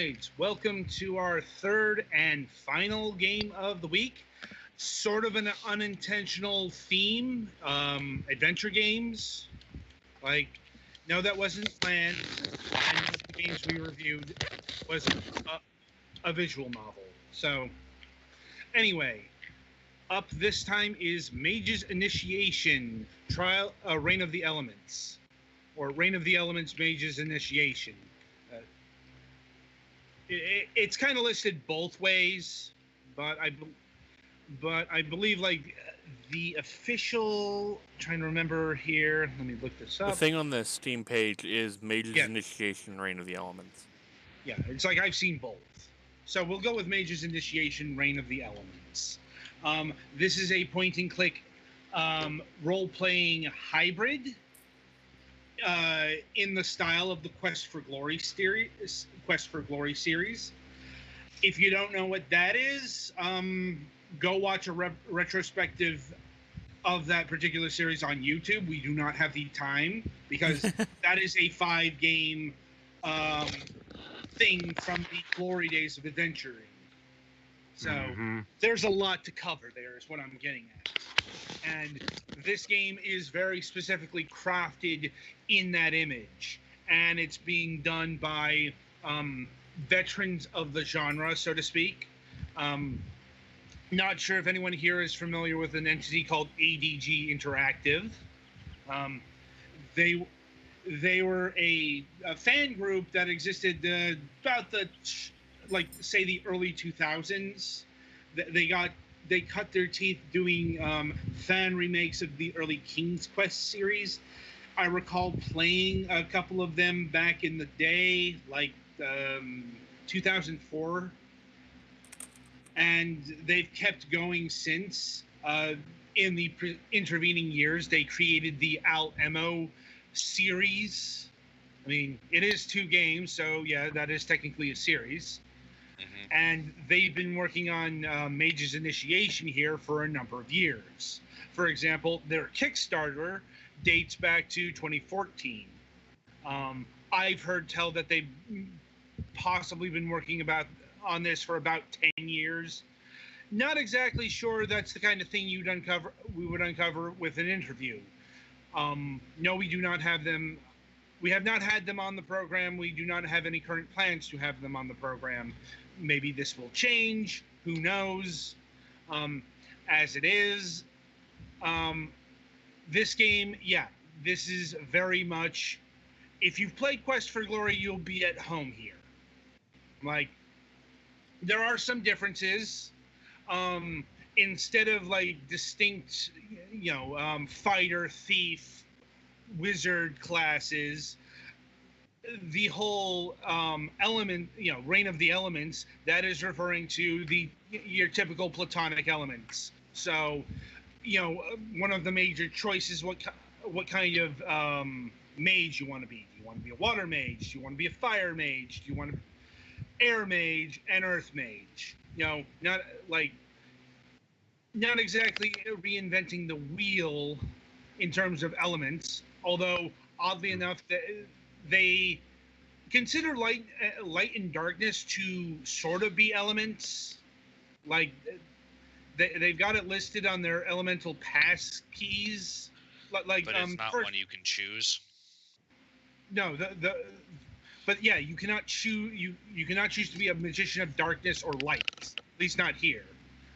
right, welcome to our third and final game of the week. Sort of an unintentional theme, adventure games. Like, no, that wasn't planned. And one of the games we reviewed was a visual novel. So, anyway, up this time is Mage's Initiation, Reign of the Elements, or Reign of the Elements, Mage's Initiation. It's kind of listed both ways, but I believe like the official. Trying to remember here. Let me look this up. The thing on the Steam page is Mage's Initiation, Reign of the Elements. Yeah, it's like I've seen both. So we'll go with Mage's Initiation, Reign of the Elements. This is a point-and-click role-playing hybrid in the style of the Quest for Glory series. If you don't know what that is, go watch a retrospective of that particular series on YouTube. We do not have the time because that is a 5-game thing from the glory days of adventuring. So there's a lot to cover there is what I'm getting at. And this game is very specifically crafted in that image. And it's being done by veterans of the genre, so to speak. Not sure if anyone here is familiar with an entity called ADG Interactive. They were a fan group that existed about the early 2000s. They cut their teeth doing fan remakes of the early King's Quest series. I recall playing a couple of them back in the day, like 2004. And they've kept going since. In the intervening years, they created the Al-Emo series. I mean, it is 2 games, so yeah, that is technically a series. And they've been working on Mage's Initiation here for a number of years. For example, their Kickstarter dates back to 2014. I've heard tell that they've possibly been working on this for about 10 years. Not exactly sure that's the kind of thing we would uncover with an interview. No, we do not have them. We have not had them on the program. We do not have any current plans to have them on the program. Maybe this will change. Who knows? As it is, this game, yeah, this is very much. If you've played Quest for Glory, you'll be at home here. Like, there are some differences. Instead of like distinct, fighter, thief, wizard classes, the whole element, Reign of the Elements, that is referring to your typical platonic elements. So, one of the major choices, what kind of mage you want to be. Do you want to be a water mage? Do you want to be a fire mage? Do you want to air mage and earth mage? Not exactly reinventing the wheel in terms of elements, although oddly enough, they consider light and darkness to sort of be elements. Like they've got it listed on their elemental pass keys. But it's not one you can choose. No, but yeah, you cannot choose. You cannot choose to be a magician of darkness or light. At least not here.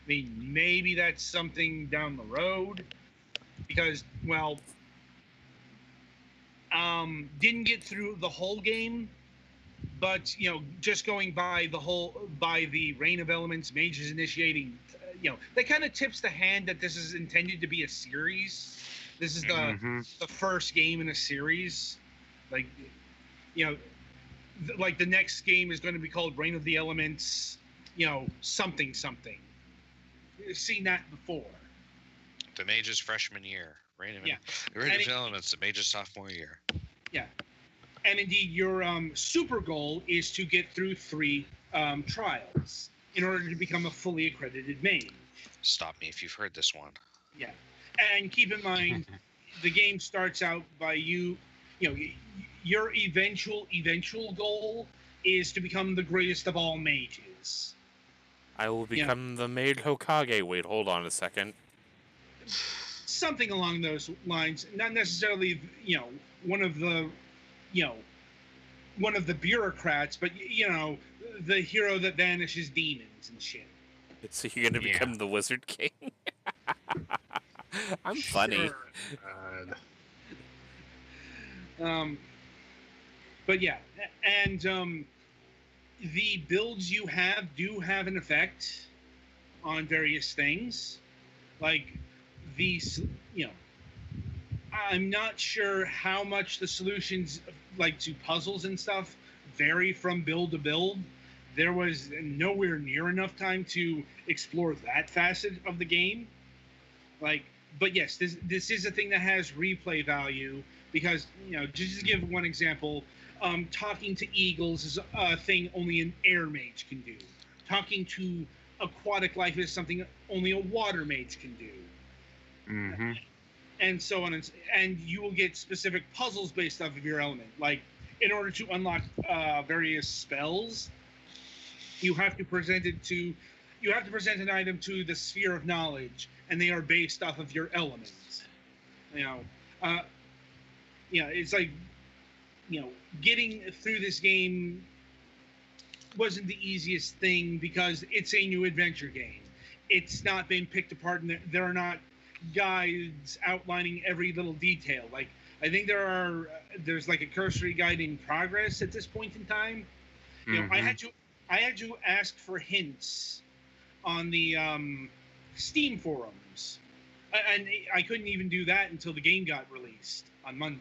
I mean, maybe that's something down the road, because didn't get through the whole game, but just going by the Reign of Elements, Mage's Initiating, that kind of tips the hand that this is intended to be a series. This is the first game in a series, like the next game is going to be called Reign of the Elements, something. Seen that before. The Mage's freshman year. Reign of Elements, the Mage's sophomore year. Yeah. And indeed, your super goal is to get through 3 trials in order to become a fully accredited mage. Stop me if you've heard this one. Yeah. And keep in mind, the game starts out by your eventual goal is to become the greatest of all mages. I will become the Mage Hokage. Wait, hold on a second. Something along those lines. Not necessarily, one of the, one of the bureaucrats, but the hero that vanishes demons and shit. So you're gonna become the Wizard King? I'm funny. But yeah, and the builds you do have an effect on various things, like these. I'm not sure how much the solutions, like to puzzles and stuff, vary from build to build. There was nowhere near enough time to explore that facet of the game. But yes, this is a thing that has replay value because, just to give one example, talking to eagles is a thing only an air mage can do. Talking to aquatic life is something only a water mage can do. Mm-hmm. And so on, and you will get specific puzzles based off of your element. Like, in order to unlock various spells, you have to present an item to the sphere of knowledge, and they are based off of your elements. It's like, getting through this game wasn't the easiest thing because it's a new adventure game. It's not been picked apart, and there are not guides outlining every little detail. Like, I think there's like a cursory guide in progress at this point in time. I had to ask for hints on the Steam forums, and I couldn't even do that until the game got released on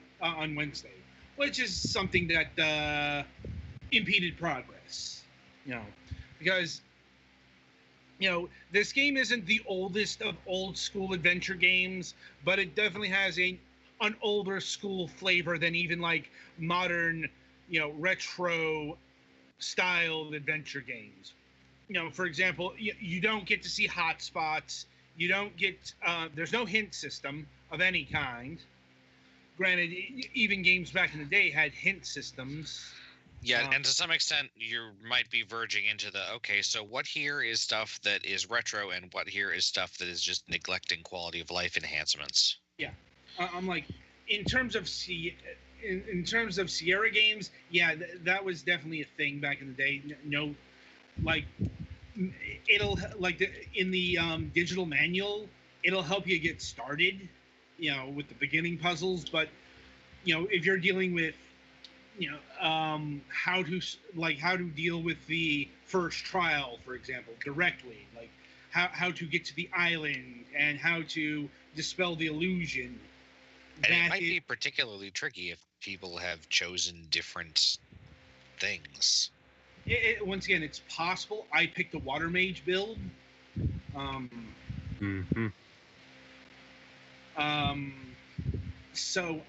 Wednesday, which is something that impeded progress. Because this game isn't the oldest of old school adventure games, but it definitely has an older school flavor than even like modern, retro styled adventure games. For example, you don't get to see hotspots. You don't get, there's no hint system of any kind. Granted, even games back in the day had hint systems. Yeah, and to some extent, you might be verging into so what here is stuff that is retro, and what here is stuff that is just neglecting quality of life enhancements. Yeah, I'm like, in terms of Sierra games, that was definitely a thing back in the day. It'll in the digital manual, it'll help you get started, with the beginning puzzles. But if you're dealing with how to deal with the first trial, for example, directly, like how to get to the island and how to dispel the illusion. And it might be particularly tricky if people have chosen different things. Once again, it's possible. I picked a water mage build. So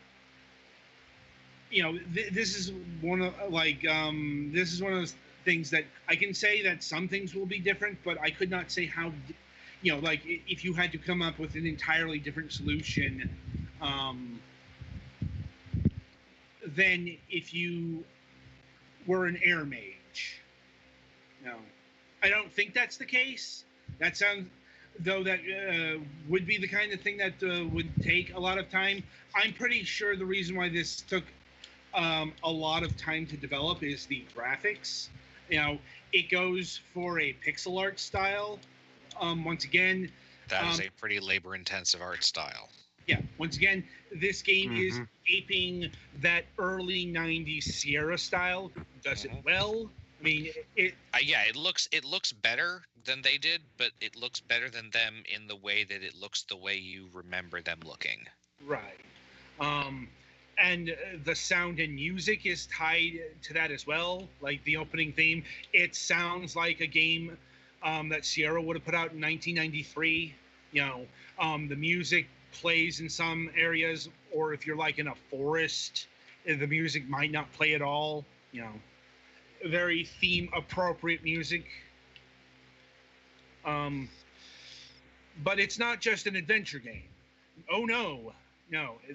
this is one of those things that I can say that some things will be different, but I could not say how. If you had to come up with an entirely different solution, than if you were an air mage. No, I don't think that's the case. That sounds, though, that would be the kind of thing that would take a lot of time. I'm pretty sure the reason why this took a lot of time to develop is the graphics. It goes for a pixel art style. Once again, that is a pretty labor-intensive art style. Yeah, once again, this game is aping that early 90s Sierra style. Does it well. I mean, it looks better than they did, but it looks better than them in the way that it looks the way you remember them looking. Right. And the sound and music is tied to that as well. Like the opening theme, it sounds like a game that Sierra would have put out in 1993. The music plays in some areas, or if you're like in a forest, the music might not play at all. Very theme appropriate music. But it's not just an adventure game. Oh no,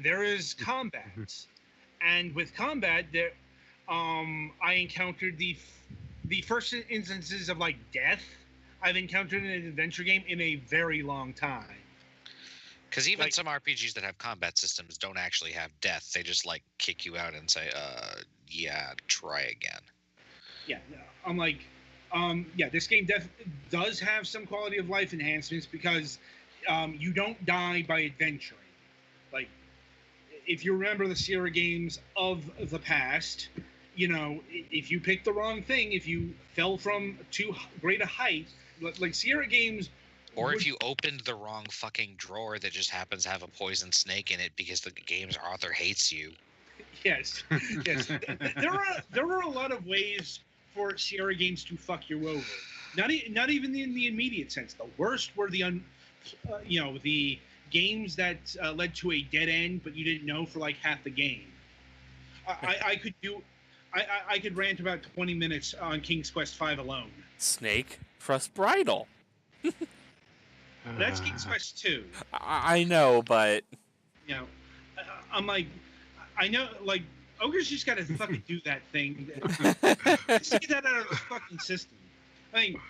there is combat, and with combat I encountered the first instances of like death I've encountered in an adventure game in a very long time. Because even Like, some RPGs that have combat systems don't actually have death. They just like kick you out and say, yeah, try again. yeah, I'm like, yeah, this game does have some quality of life enhancements because you don't die by adventuring. Like, if you remember the Sierra games of the past, you know, if you picked the wrong thing, if you fell from too great a height, like Sierra games. Or if you opened the wrong fucking drawer that just happens to have a poison snake in it because the game's author hates you. Yes, yes. There are a lot of ways for Sierra games to fuck you over. Not even in the immediate sense. The worst were the games that led to a dead end, but you didn't know for like half the game. I could rant about 20 minutes on King's Quest V alone. Snake Thrust Bridle. That's King's Quest 2. I know, but You know, I'm like, I know, like, Ogre's just got to fucking do that thing. Just get that out of the fucking system. I mean,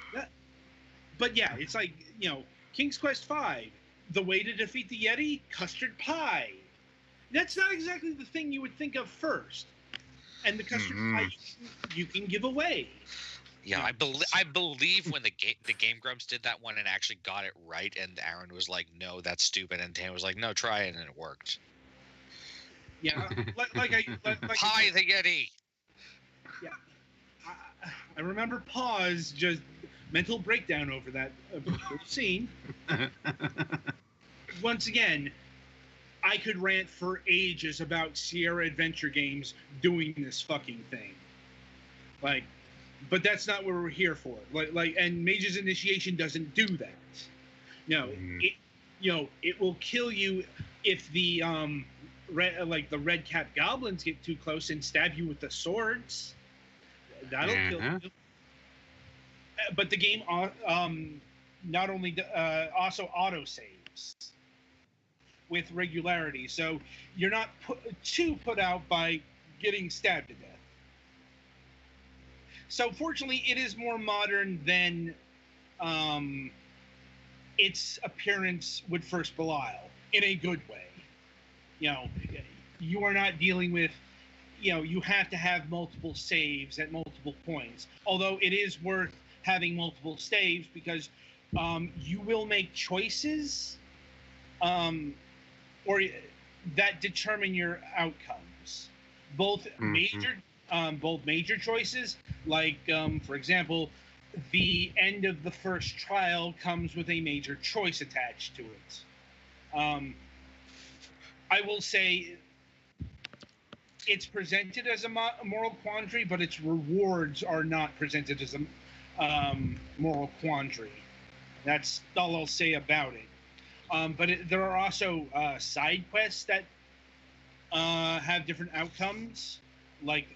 but yeah, it's like, you know, King's Quest V, the way to defeat the Yeti, custard pie. That's not exactly the thing you would think of first. And the custard pie you can give away. Yeah, I believe when the Game Grumps did that one and actually got it right, and Aaron was like, "No, that's stupid," and Tam was like, "No, try it," and it worked. Yeah, like Pie the Yeti. Yeah, I remember Pause just mental breakdown over that scene. Once again, I could rant for ages about Sierra adventure games doing this fucking thing. Like, but that's not what we're here for. And Mage's Initiation doesn't do that. It will kill you if the the red cap goblins get too close and stab you with the swords. That'll kill you. But the game not only also auto saves with regularity, so you're not put out by getting stabbed to death. So fortunately, it is more modern than its appearance would first belie, in a good way. You are not dealing with, you have to have multiple saves at multiple points. Although it is worth having multiple saves because you will make choices or that determine your outcomes. Both major choices, like for example, the end of the first trial comes with a major choice attached to it. I will say it's presented as a moral quandary, but its rewards are not presented as a moral quandary. That's all I'll say about it. But there are also side quests that have different outcomes. Like,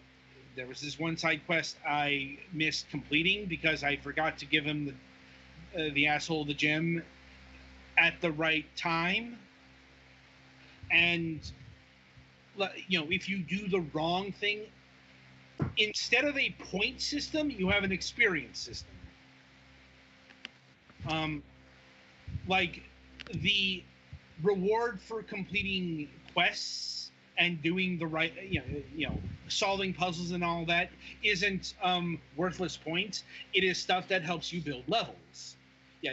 there was this one side quest I missed completing because I forgot to give him the asshole the gem at the right time. And, if you do the wrong thing, instead of a point system, you have an experience system. Like, the reward for completing quests and doing the right, solving puzzles and all that isn't worthless points. It is stuff that helps you build levels. Yeah,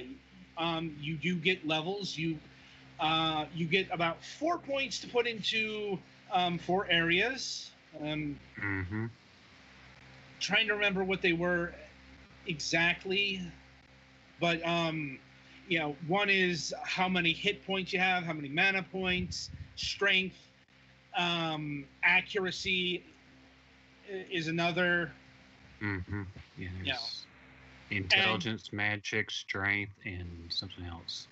you do get levels. You get about 4 points to put into 4 areas. Trying to remember what they were exactly, but one is how many hit points you have, how many mana points, strength, accuracy is another. Yeah, intelligence, magic, strength, and something else.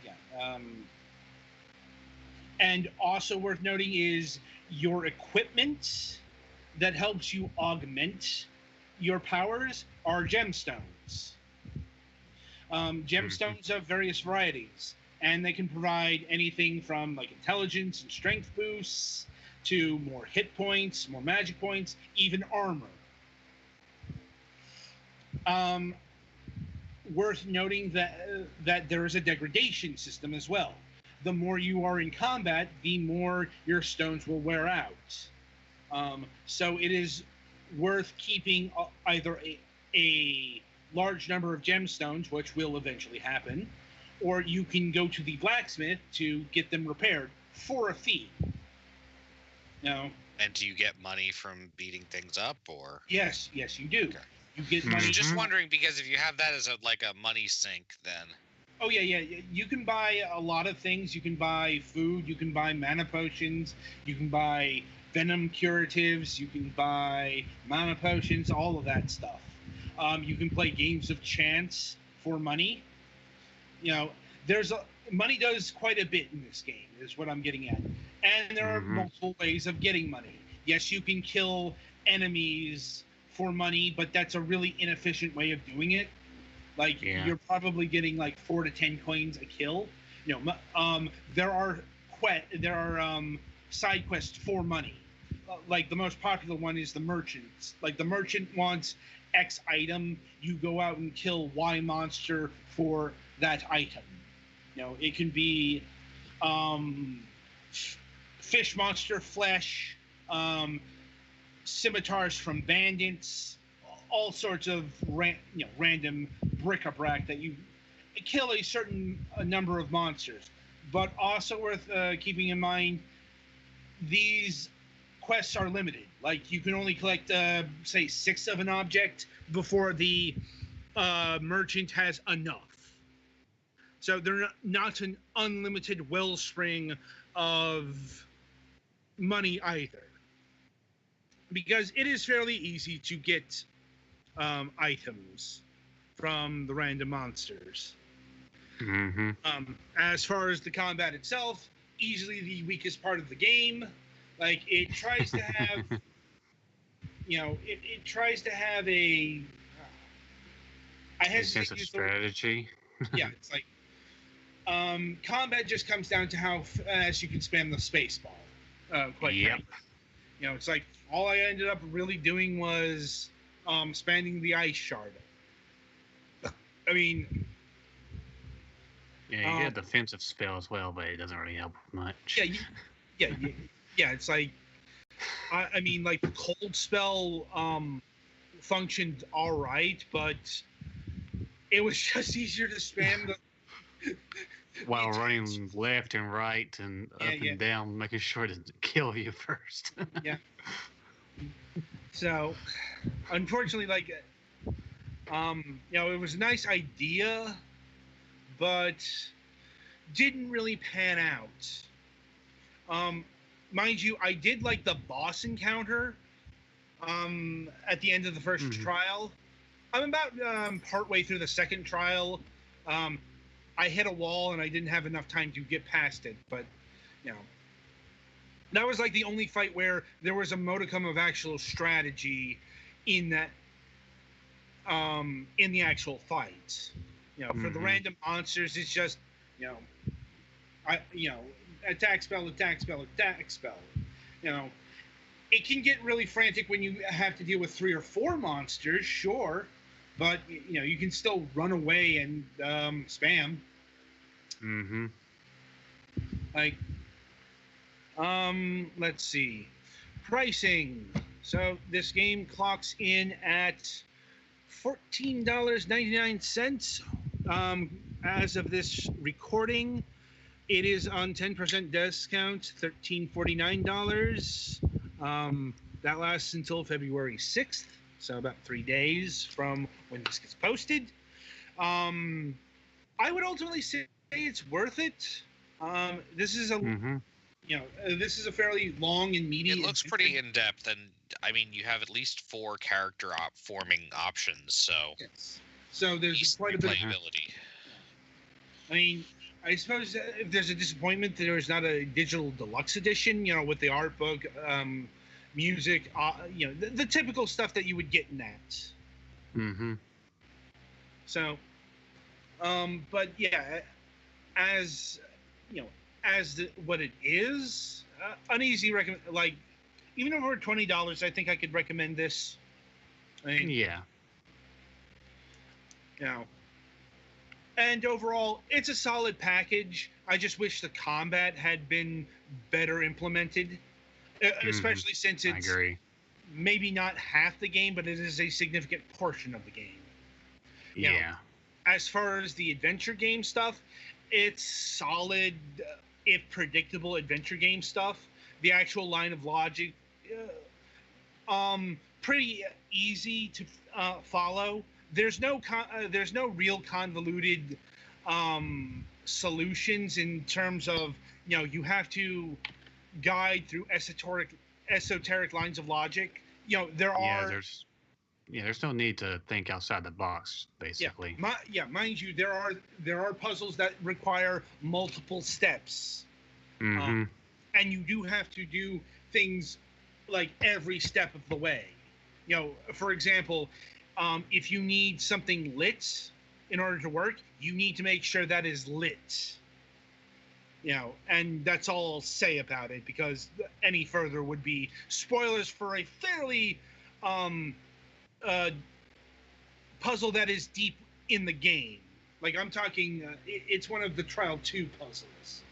Yeah. And also worth noting is your equipment that helps you augment your powers are gemstones. Gemstones of various varieties, and they can provide anything from like intelligence and strength boosts to more hit points, more magic points, even armor. Worth noting that there is a degradation system as well. The more you are in combat, the more your stones will wear out. So it is worth keeping either a large number of gemstones, which will eventually happen, or you can go to the blacksmith to get them repaired for a fee. No. And do you get money from beating things up, or? Yes, you do. Okay. You get money. Just wondering, because if you have that as a money sink, then. Oh yeah. You can buy a lot of things. You can buy food. You can buy mana potions. You can buy venom curatives. You can buy mana potions. All of that stuff. You can play games of chance for money. Money does quite a bit in this game. Is what I'm getting at. And there are multiple ways of getting money. Yes, you can kill enemies for money, but that's a really inefficient way of doing it. You're probably getting 4 to 10 coins a kill. There are side quests for money. The most popular one is the merchants. The merchant wants X item, you go out and kill Y monster for that item. It can be fish monster flesh, scimitars from bandits, all sorts of random bric-a-brac that you kill a certain number of monsters. But also worth keeping in mind, these quests are limited. You can only collect, say, 6 of an object before the merchant has enough. So they're not an unlimited wellspring of money either. Because it is fairly easy to get items from the random monsters. As far as the combat itself, easily the weakest part of the game. It tries to have, it tries to have a sense of strategy. Yeah, it's combat just comes down to how fast you can spam the space bar. Frankly. It's all I ended up really doing was spamming the ice shard. I mean, you get a defensive spell as well, but it doesn't really help much. Yeah. It's I mean, the cold spell functioned all right, but it was just easier to spam the. While running left and right and up and down, making sure it doesn't kill you first. Yeah. So, unfortunately, it was a nice idea, but didn't really pan out. Mind you, I did like the boss encounter at the end of the first trial. I'm about partway through the second trial. I hit a wall and I didn't have enough time to get past it, but that was the only fight where there was a modicum of actual strategy in that in the actual fight. For the random monsters, it's just attack spell. It can get really frantic when you have to deal with 3 or 4 monsters, sure, but you can still run away and spam. Let's see. Pricing. So this game clocks in at $14.99 as of this recording. It is on 10% discount, $13.49. That lasts until February 6th, so about 3 days from when this gets posted. I would ultimately say it's worth it. This is a this is a fairly long and meaty. It looks pretty in depth, and I mean, you have at least 4 character forming options, so yes. So there's quite a bit of playability. I mean, I suppose if there's a disappointment that there's not a digital deluxe edition, with the art book, music, the typical stuff that you would get in that. So, but yeah, as as what it is, uneasy recommend. Like, even over $20, I think I could recommend this. I mean, Yeah. you know, and overall, it's a solid package. I just wish the combat had been better implemented, especially since I it's agree. maybe not half the game, but it is a significant portion of the game. You know, Yeah. as far as the adventure game stuff, it's solid, if predictable adventure game stuff. The actual line of logic, pretty easy to follow. There's no real convoluted solutions in terms of, you know, you have to guide through esoteric lines of logic. You know, there's no need to think outside the box, basically. Mind you, there are puzzles that require multiple steps, Mm-hmm. and you do have to do things like every step of the way. You know, for example, if you need something lit in order to work, you need to make sure that is lit. You know, and that's all I'll say about it, because any further would be spoilers for a fairly puzzle that is deep in the game. Like, I'm talking, it's one of the Trial 2 puzzles.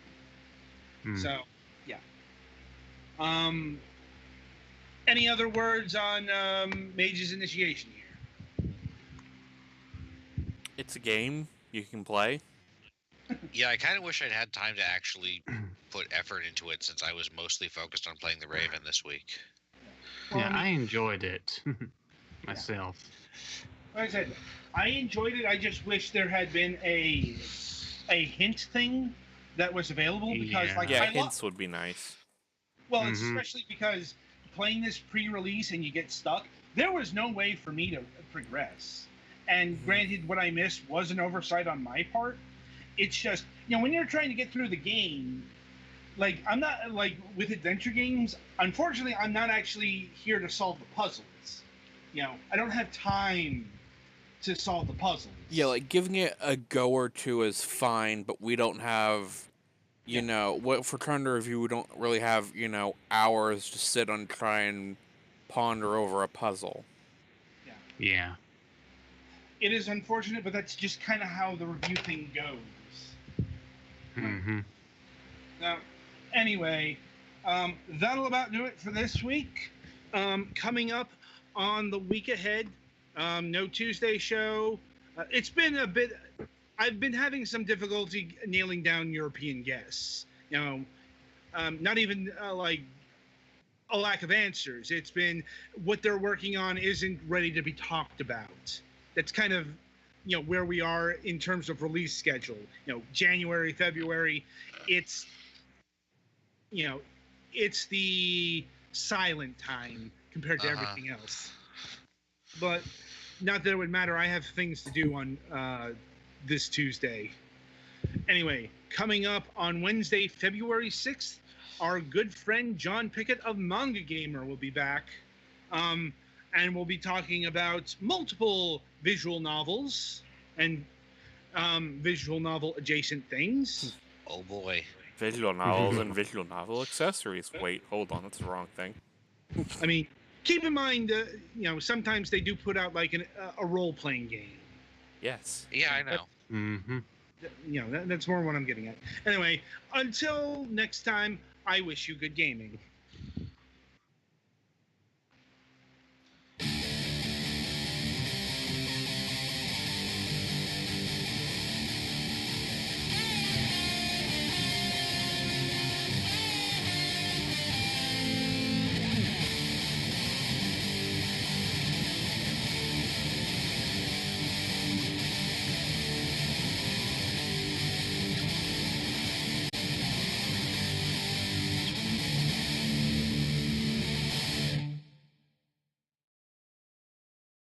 So, yeah. Any other words on Mage's Initiation here? It's a game you can play. Yeah, I kind of wish I'd had time to actually put effort into it, since I was mostly focused on playing the Raven this week. Well, Yeah, I enjoyed it myself. Like I said, I enjoyed it. I just wish there had been a hint thing that was available, because like hints would be nice. Well, it's especially because playing this pre-release and you get stuck, there was no way for me to progress. And granted, what I missed was an oversight on my part. It's just, you know, when you're trying to get through the game, like, I'm not, like, with adventure games, unfortunately, I'm not actually here to solve the puzzles. You know, I don't have time to solve the puzzles. Yeah, like, giving it a go or two is fine, but we don't have, you know, what if we're trying to review, we don't really have, you know, hours to sit and try and ponder over a puzzle. Yeah. It is unfortunate, but that's just kind of how the review thing goes. Mm-hmm. Now, anyway, that'll about do it for this week. Coming up on the week ahead, no Tuesday show. It's been a bit. I've been having some difficulty nailing down European guests. You know, not even like a lack of answers. It's been what they're working on isn't ready to be talked about. That's kind of, you know, where we are in terms of release schedule. You know, January, February, it's, you know, it's the silent time compared to everything else. But not that it would matter. I have things to do on this Tuesday. Anyway, coming up on Wednesday, February 6th, our good friend John Pickett of Manga Gamer will be back. And we'll be talking about multiple visual novels and visual novel adjacent things. Oh boy. Visual novels and visual novel accessories. Wait, hold on, that's the wrong thing. I mean, keep in mind, you know, sometimes they do put out like a role-playing game. Yes. Yeah, I know. Mm-hmm. You know, that's more what I'm getting at. Anyway, until next time, I wish you good gaming.